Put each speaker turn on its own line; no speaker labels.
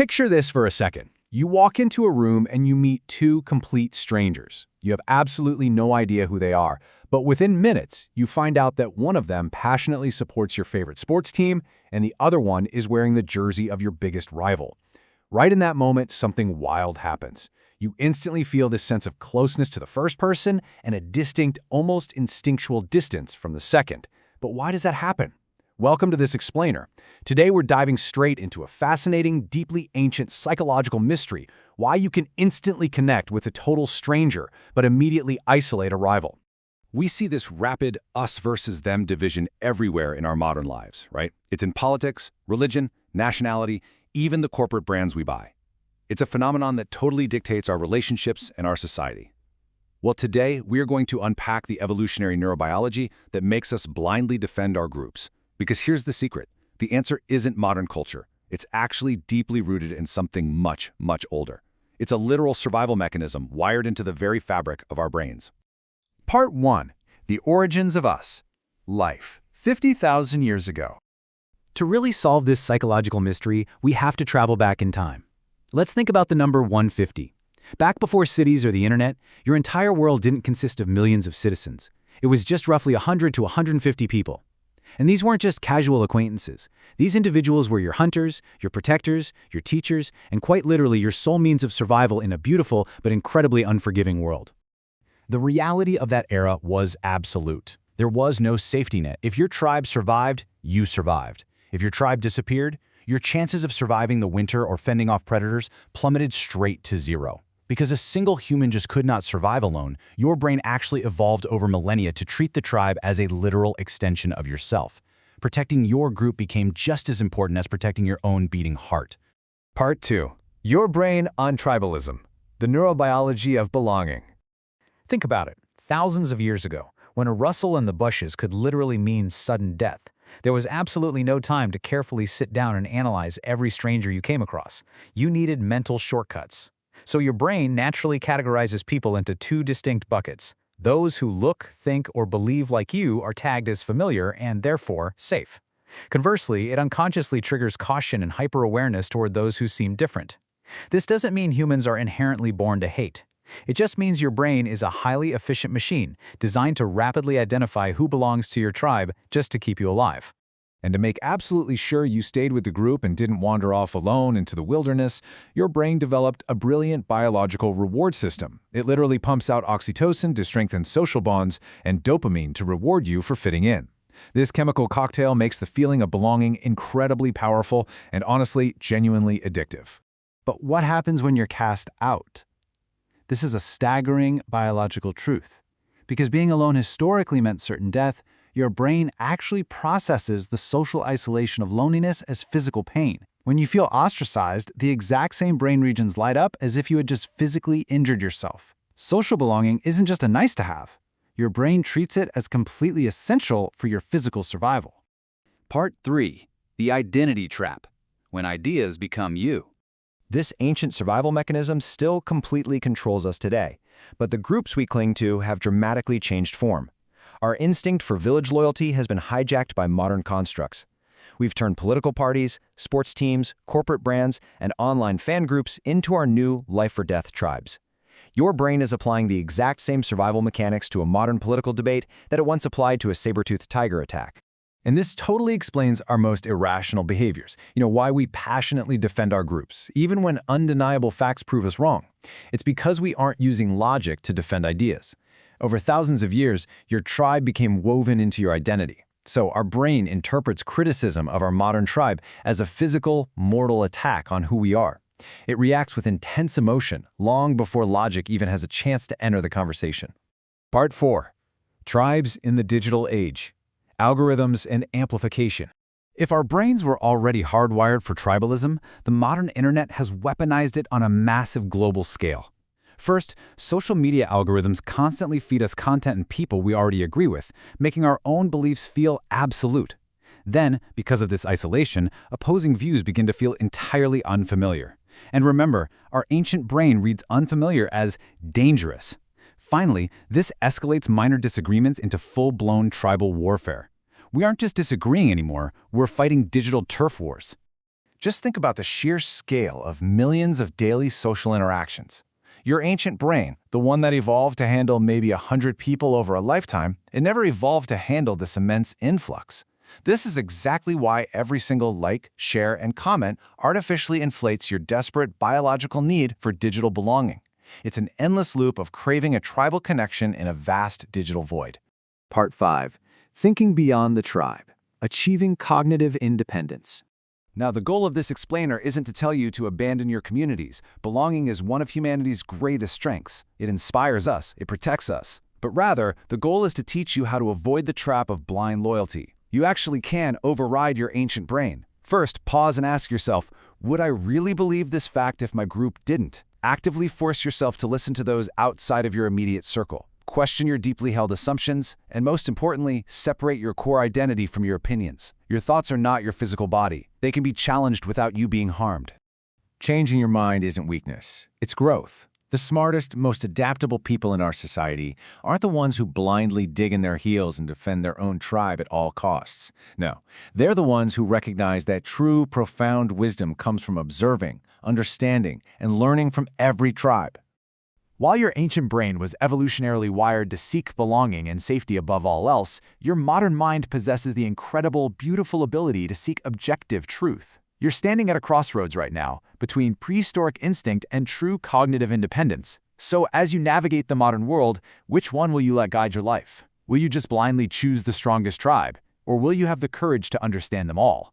Picture this for a second. You walk into a room and you meet two complete strangers. You have absolutely no idea who they are, but within minutes, you find out that one of them passionately supports your favorite sports team and the other one is wearing the jersey of your biggest rival. Right in that moment, something wild happens. You instantly feel this sense of closeness to the first person and a distinct, almost instinctual distance from the second. But why does that happen? Welcome to This Explainer. Today we're diving straight into a fascinating, deeply ancient psychological mystery, why you can instantly connect with a total stranger but immediately isolate a rival. We see this rapid us versus them division everywhere in our modern lives, right? It's in politics, religion, nationality, even the corporate brands we buy. It's a phenomenon that totally dictates our relationships and our society. Well, today we are going to unpack the evolutionary neurobiology that makes us blindly defend our groups. Because here's the secret. The answer isn't modern culture. It's actually deeply rooted in something much, much older. It's a literal survival mechanism wired into the very fabric of our brains. Part 1. The Origins of Us. Life. 50,000 years ago.
To really solve this psychological mystery, we have to travel back in time. Let's think about the number 150. Back before cities or the internet, your entire world didn't consist of millions of citizens. It was just roughly 100 to 150 people. And these weren't just casual acquaintances. These individuals were your hunters, your protectors, your teachers, and quite literally your sole means of survival in a beautiful but incredibly unforgiving world. The reality of that era was absolute. There was no safety net. If your tribe survived, you survived. If your tribe disappeared, your chances of surviving the winter or fending off predators plummeted straight to zero. Because a single human just could not survive alone, your brain actually evolved over millennia to treat the tribe as a literal extension of yourself. Protecting your group became just as important as protecting your own beating heart.
Part 2. Your brain on tribalism. The neurobiology of belonging.
Think about it. Thousands of years ago, when a rustle in the bushes could literally mean sudden death, there was absolutely no time to carefully sit down and analyze every stranger you came across. You needed mental shortcuts. So your brain naturally categorizes people into two distinct buckets. Those who look, think, or believe like you are tagged as familiar and therefore safe. Conversely, it unconsciously triggers caution and hyper-awareness toward those who seem different. This doesn't mean humans are inherently born to hate. It just means your brain is a highly efficient machine designed to rapidly identify who belongs to your tribe just to keep you alive.
And to make absolutely sure you stayed with the group and didn't wander off alone into the wilderness, your brain developed a brilliant biological reward system. It literally pumps out oxytocin to strengthen social bonds and dopamine to reward you for fitting in. This chemical cocktail makes the feeling of belonging incredibly powerful and honestly, genuinely addictive.
But what happens when you're cast out? This is a staggering biological truth. Because being alone historically meant certain death, your brain actually processes the social isolation of loneliness as physical pain. When you feel ostracized, the exact same brain regions light up as if you had just physically injured yourself. Social belonging isn't just a nice-to-have. Your brain treats it as completely essential for your physical survival.
Part 3. The Identity Trap. When ideas become you.
This ancient survival mechanism still completely controls us today, but the groups we cling to have dramatically changed form. Our instinct for village loyalty has been hijacked by modern constructs. We've turned political parties, sports teams, corporate brands, and online fan groups into our new life-or-death tribes. Your brain is applying the exact same survival mechanics to a modern political debate that it once applied to a saber-toothed tiger attack.
And this totally explains our most irrational behaviors. Why we passionately defend our groups, even when undeniable facts prove us wrong. It's because we aren't using logic to defend ideas. Over thousands of years, your tribe became woven into your identity. So our brain interprets criticism of our modern tribe as a physical, mortal attack on who we are. It reacts with intense emotion long before logic even has a chance to enter the conversation. Part 4. Tribes in the Digital Age. Algorithms and Amplification.
If our brains were already hardwired for tribalism, the modern internet has weaponized it on a massive global scale. First, social media algorithms constantly feed us content and people we already agree with, making our own beliefs feel absolute. Then, because of this isolation, opposing views begin to feel entirely unfamiliar. And remember, our ancient brain reads unfamiliar as dangerous. Finally, this escalates minor disagreements into full-blown tribal warfare. We aren't just disagreeing anymore, we're fighting digital turf wars.
Just think about the sheer scale of millions of daily social interactions. Your ancient brain, the one that evolved to handle maybe 100 people over a lifetime, it never evolved to handle this immense influx. This is exactly why every single like, share, and comment artificially inflates your desperate biological need for digital belonging. It's an endless loop of craving a tribal connection in a vast digital void.
Part 5. Thinking beyond the tribe. Achieving cognitive independence. Now, the goal of this explainer isn't to tell you to abandon your communities. Belonging is one of humanity's greatest strengths. It inspires us, it protects us. But rather, the goal is to teach you how to avoid the trap of blind loyalty. You actually can override your ancient brain. First, pause and ask yourself, would I really believe this fact if my group didn't? Actively force yourself to listen to those outside of your immediate circle. Question your deeply held assumptions, and most importantly, separate your core identity from your opinions. Your thoughts are not your physical body. They can be challenged without you being harmed.
Changing your mind isn't weakness, it's growth. The smartest, most adaptable people in our society aren't the ones who blindly dig in their heels and defend their own tribe at all costs. No, they're the ones who recognize that true, profound wisdom comes from observing, understanding, and learning from every tribe.
While your ancient brain was evolutionarily wired to seek belonging and safety above all else, your modern mind possesses the incredible, beautiful ability to seek objective truth. You're standing at a crossroads right now, between prehistoric instinct and true cognitive independence. So as you navigate the modern world, which one will you let guide your life? Will you just blindly choose the strongest tribe? Or will you have the courage to understand them all?